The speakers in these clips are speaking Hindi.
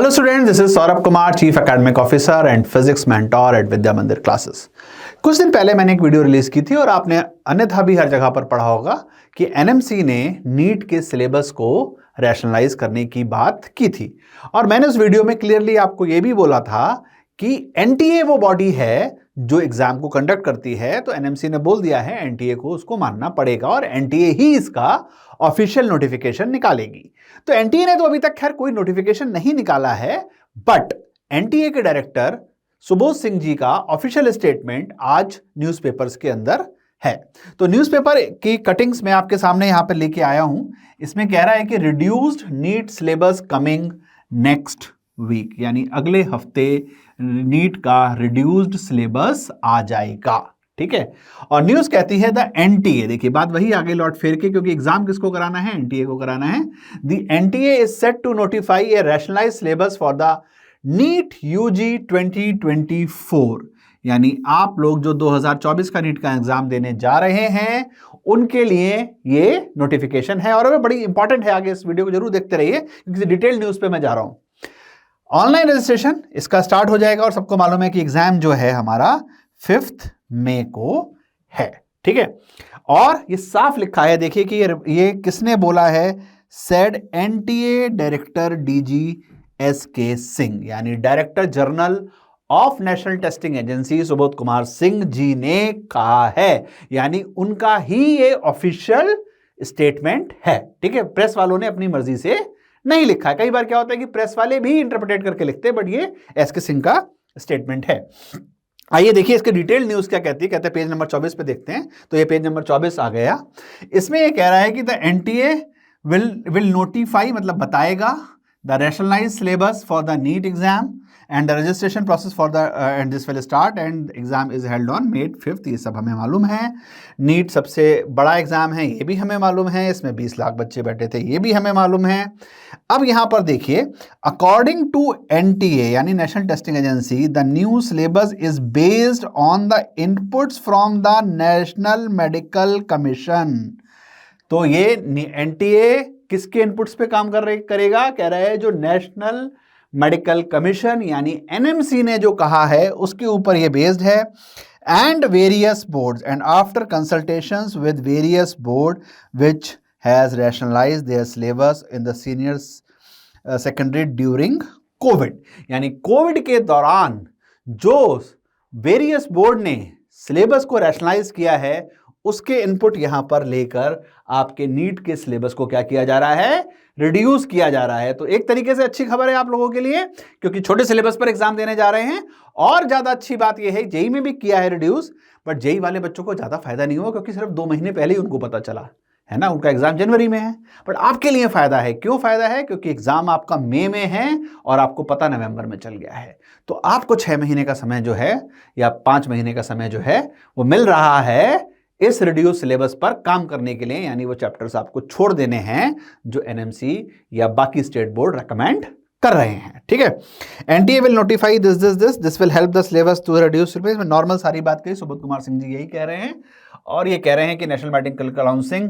Hello student, this is Saurabh Kumar, chief academic officer and physics mentor at Vidya Mandir classes. कुछ दिन पहले मैंने एक वीडियो रिलीज की थी और आपने अन्यथा भी हर जगह पर पढ़ा होगा कि एनएमसी ने नीट के सिलेबस को रैशनलाइज करने की बात की थी। और मैंने उस वीडियो में क्लियरली आपको यह भी बोला था कि एनटीए वो बॉडी है जो एग्जाम को कंडक्ट करती है, तो एनएमसी ने बोल दिया है एनटीए को उसको मानना पड़ेगा और एनटीए ही इसका ऑफिशियल नोटिफिकेशन निकालेगी। तो एनटीए ने तो अभी तक खैर कोई नोटिफिकेशन नहीं निकाला है, बट एनटीए के डायरेक्टर सुबोध सिंह जी का ऑफिशियल स्टेटमेंट आज न्यूज़पेपर्स के अंदर है। तो न्यूज़पेपर की कटिंग्स मैं आपके सामने यहां पर लेके आया हूं। इसमें कह रहा है कि reduced NEET syllabus coming next week, यानी अगले हफ्ते नीट का रिड्यूस्ड सिलेबस आ जाएगा। ठीक है, और न्यूज कहती है द एनटीए, देखिए बात वही आगे लौट फेर के, क्योंकि एग्जाम किसको कराना है? एनटीए को कराना है। The NTA is set to notify a rationalised syllabus for the NEET UG 2024, यानी आप लोग जो 2024 का नीट का एग्जाम देने जा रहे हैं उनके लिए ये नोटिफिकेशन है। और बड़ी इंपॉर्टेंट है, आगे इस वीडियो को जरूर देखते रहिए क्योंकि डिटेल न्यूज पे मैं जा रहा हूं। ऑनलाइन रजिस्ट्रेशन इसका स्टार्ट हो जाएगा और सबको मालूम है कि एग्जाम जो है हमारा 5 मई को है। ठीक है, और ये साफ लिखा है, देखिए कि ये किसने बोला है? Said NTA director DG SK Singh, यानी director general of national testing agency Subodh Kumar Singh ji ने कहा है, यानी उनका ही ये ऑफिशियल स्टेटमेंट है। ठीक है, प्रेस वालों ने अपनी मर्जी से नहीं लिखा है। कई बार क्या होता है कि प्रेस वाले भी इंटरप्रेट करके लिखते हैं, बट ये एसके सिंह का स्टेटमेंट है। आइए देखिए इसके डिटेल न्यूज क्या कहती है। कहते हैं पेज नंबर 24 पे देखते हैं। तो ये पेज नंबर 24 आ गया। इसमें ये कह रहा है कि द एनटीए विल नोटिफाई, मतलब बताएगा, the rationalised syllabus for the NEET exam and the registration process for the and this will start and exam is held on May 5th। ये सब हमें मालूम है। नीट सबसे बड़ा एग्जाम है, ये भी हमें मालूम है। इसमें 20 लाख बच्चे बैठे थे, ये भी हमें मालूम है। अब यहां पर देखिए, अकॉर्डिंग टू एनटीए यानी national testing agency, the new syllabus is based on the inputs from the national medical commission. तो ये एनटीए किसके इनपुट्स पे काम करेगा? कह रहा है जो नेशनल मेडिकल कमीशन यानी एनएमसी ने जो कहा है उसके ऊपर ये बेस्ड है। And various boards and after consultations with various board which has rationalised there syllabus in the senior secondary during Covid, यानी कोविड के दौरान जो वेरियस बोर्ड ने सिलेबस को रैशनलाइज किया है उसके इनपुट यहां पर लेकर आपके नीट के सिलेबस को क्या किया जा रहा है? रिड्यूस किया जा रहा है। तो एक तरीके से अच्छी खबर है आप लोगों के लिए, क्योंकि छोटे सिलेबस पर एग्जाम देने जा रहे हैं। और ज्यादा अच्छी बात यह है, जेई में भी किया है रिड्यूस, बट जेई वाले बच्चों को ज्यादा फायदा नहीं हुआ क्योंकि सिर्फ 2 महीने पहले ही उनको पता चला है ना, उनका एग्जाम जनवरी में है। बट आपके लिए फायदा है। क्यों फायदा है? क्योंकि एग्जाम आपका मई में है और आपको पता नवंबर में चल गया है। तो आपको 6 महीने का समय जो है या 5 महीने का समय जो है वो मिल रहा है इस रिड्यूस सिलेबस पर काम करने के लिए, यानी वो चैप्टर्स आपको छोड़ देने हैं जो एनएमसी या बाकी स्टेट बोर्ड रेकमेंड कर रहे हैं। ठीक है, NTA will notify this will help the syllabus to reduce syllabus. में नॉर्मल सारी बात कही, सुबोध कुमार सिंह जी यही कह रहे हैं। और ये कह रहे हैं कि नेशनल मेडिकल काउंसिल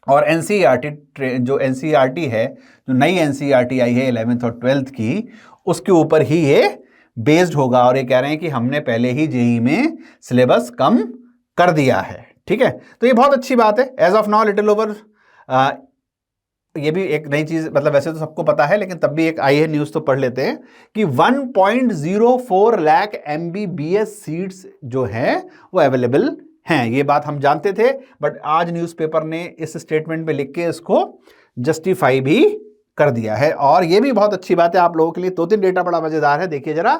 और एनसीईआरटी, जो एनसीईआरटी है, जो नई एनसीईआरटी आई है 11th और 12th की, उसके ऊपर ही ये बेस्ड होगा। और ये कह रहे हैं कि हमने पहले ही जेई में सिलेबस कम कर दिया है। ठीक है, तो ये बहुत अच्छी बात है। As of now little over, ये भी एक नई चीज, मतलब वैसे तो सबको पता है लेकिन तब भी एक आई है न्यूज, तो पढ़ लेते हैं कि 1.04 लाख MBBS सीट्स जो हैं वो अवेलेबल हैं। ये बात हम जानते थे, बट आज न्यूज़पेपर ने इस स्टेटमेंट में लिख के इसको जस्टिफाई भी कर दिया है। और ये भी बहुत अच्छी बात है आप लोगों के लिए। 2-3 डेटा बड़ा मजेदार है, देखिए जरा।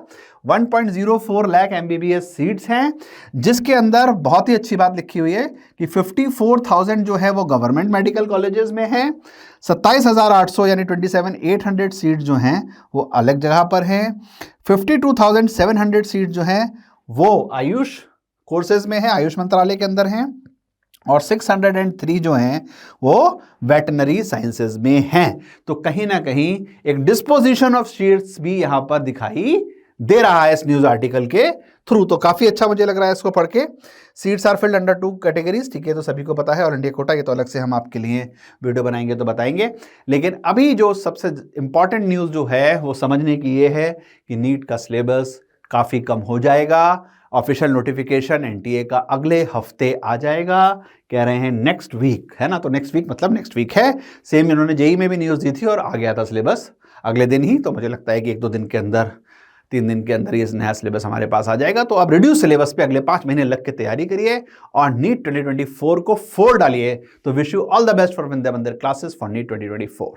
1.04 लाख MBBS सीट्स हैं, जिसके अंदर बहुत ही अच्छी बात लिखी हुई है कि 54,000 जो है वो गवर्नमेंट मेडिकल कॉलेजेस में है। 27,800 यानी 27,800 सीट जो हैं वो अलग जगह पर हैं। 52,700 सीट जो हैं वो आयुष कोर्सेज में है, आयुष मंत्रालय के अंदर हैं। और 603 जो हैं वो वेटनरी साइंसेज में हैं। तो कहीं ना कहीं एक डिस्पोजिशन ऑफ सीट्स भी यहां पर दिखाई दे रहा है इस न्यूज आर्टिकल के थ्रू। तो काफी अच्छा मुझे लग रहा है इसको पढ़ के। Seats are filled under 2 categories, ठीक है, तो सभी को पता है। ऑल इंडिया कोटा, ये तो अलग से हम आपके लिए वीडियो बनाएंगे तो बताएंगे। लेकिन अभी जो सबसे इंपॉर्टेंट न्यूज जो है वो समझने की ये है कि नीट का सिलेबस काफी कम हो जाएगा। ऑफिशियल नोटिफिकेशन एनटीए का अगले हफ्ते आ जाएगा, कह रहे हैं नेक्स्ट वीक, है ना। तो नेक्स्ट वीक मतलब नेक्स्ट वीक है। सेम इन्होंने जेई में भी न्यूज दी थी और आ गया था सिलेबस अगले दिन ही। तो मुझे लगता है कि 1-2 दिन के अंदर, 3 दिन के अंदर ये नया सिलेबस हमारे पास आ जाएगा। तो अब रिड्यूस सिलेबस पे अगले 5 महीने लग के तैयारी करिए और नीट 2024 को 4 डालिए। तो wish you all the best for Vidya Mandir classes for NEET 2024।